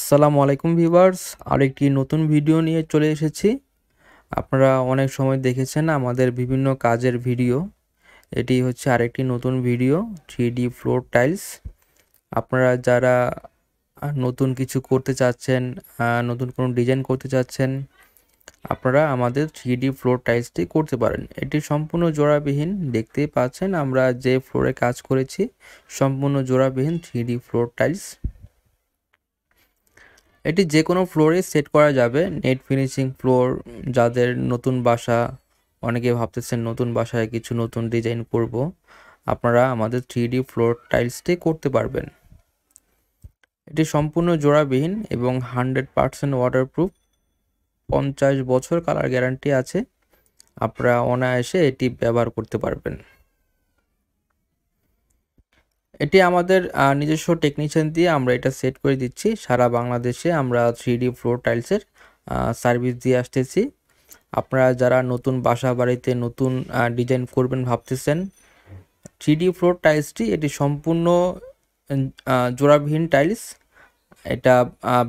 আসসালামু আলাইকুম ভিউয়ার্স, আরেকটি নতুন ভিডিও নিয়ে চলে এসেছি। আপনারা অনেক সময় দেখেছেন আমাদের বিভিন্ন কাজের ভিডিও। এটি হচ্ছে আরেকটি নতুন ভিডিও, 3D ফ্লোর টাইলস। আপনারা যারা নতুন কিছু করতে চাচ্ছেন, নতুন কোনো ডিজাইন করতে চাচ্ছেন, আপনারা আমাদের 3D ফ্লোর টাইলসটি করতে পারেন। এটি সম্পূর্ণ জোড়াবিহীন, দেখতেই পাচ্ছেন আমরা যে ফ্লোরে কাজ করেছি সম্পূর্ণ জোড়াবিহীন 3D ফ্লোর টাইলস। এটি যে কোনো ফ্লোরে সেট করা যাবে। নেট ফিনিশিং ফ্লোর, যাদের নতুন বাসা, অনেকে ভাবতেছেন নতুন বাসায় কিছু নতুন ডিজাইন করব, আপনারা আমাদের 3D ফ্লোর টাইলসটি করতে পারবেন। এটি সম্পূর্ণ জোড়াবিহীন এবং 100% ওয়াটারপ্রুফ, 50 বছর কালার গ্যারান্টি আছে। আপনারা অনায়াসে এটি ব্যবহার করতে পারবেন। এটি আমাদের নিজস্ব টেকনিশিয়ান দিয়ে আমরা এটা সেট করে দিচ্ছি। সারা বাংলাদেশে আমরা 3D ফ্লোর টাইলসের সার্ভিস দিয়ে আসতেছি। আপনারা যারা নতুন বাসা বাড়িতে নতুন ডিজাইন করবেন ভাবতেছেন, 3D ফ্লোর টাইলসটি এটি সম্পূর্ণ জোড়াবিহীন টাইলস। এটা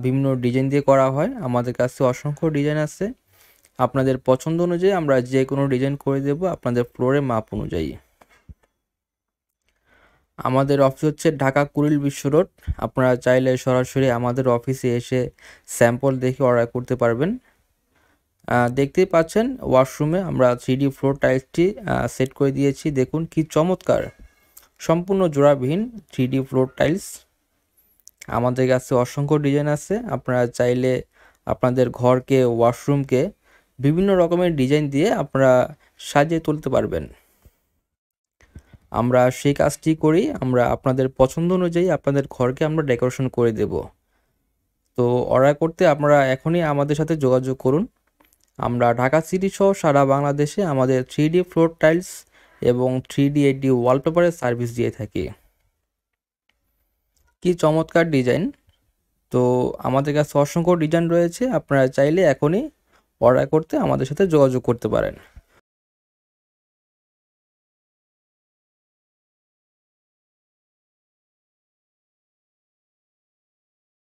বিভিন্ন ডিজাইন দিয়ে করা হয়। আমাদের কাছে অসংখ্য ডিজাইন আছে। আপনাদের পছন্দ অনুযায়ী আমরা যে কোনো ডিজাইন করে দেব আপনাদের ফ্লোরে মাপ অনুযায়ী। আমাদের অফিস হচ্ছে ঢাকা কুড়িল বিশ্ব রোড। আপনারা চাইলে সরাসরি আমাদের অফিসে এসে স্যাম্পল দেখে অর্ডার করতে পারবেন। দেখতেই পাচ্ছেন ওয়াশরুমে আমরা 3D ফ্লোর টাইলসটি সেট করে দিয়েছি। দেখুন কি চমৎকার, সম্পূর্ণ জোড়াবিহীন 3D ফ্লোর টাইলস। আমাদের কাছে অসংখ্য ডিজাইন আছে। আপনারা চাইলে আপনাদের ঘরকে, ওয়াশরুমকে বিভিন্ন রকমের ডিজাইন দিয়ে আপনারা সাজিয়ে তুলতে পারবেন। আমরা সেই কাজটি করি। আমরা আপনাদের পছন্দ অনুযায়ী আপনাদের ঘরকে আমরা ডেকোরেশন করে দেব। তো অর্ডার করতে আপনারা এখনই আমাদের সাথে যোগাযোগ করুন। আমরা ঢাকা সিটি সহ সারা বাংলাদেশে আমাদের 3D ফ্লোর টাইলস এবং 3D ওয়ালপেপারের সার্ভিস দিয়ে থাকি। কি চমৎকার ডিজাইন! তো আমাদের কাছে অসংখ্য ডিজাইন রয়েছে। আপনারা চাইলে এখনই অর্ডার করতে আমাদের সাথে যোগাযোগ করতে পারেন।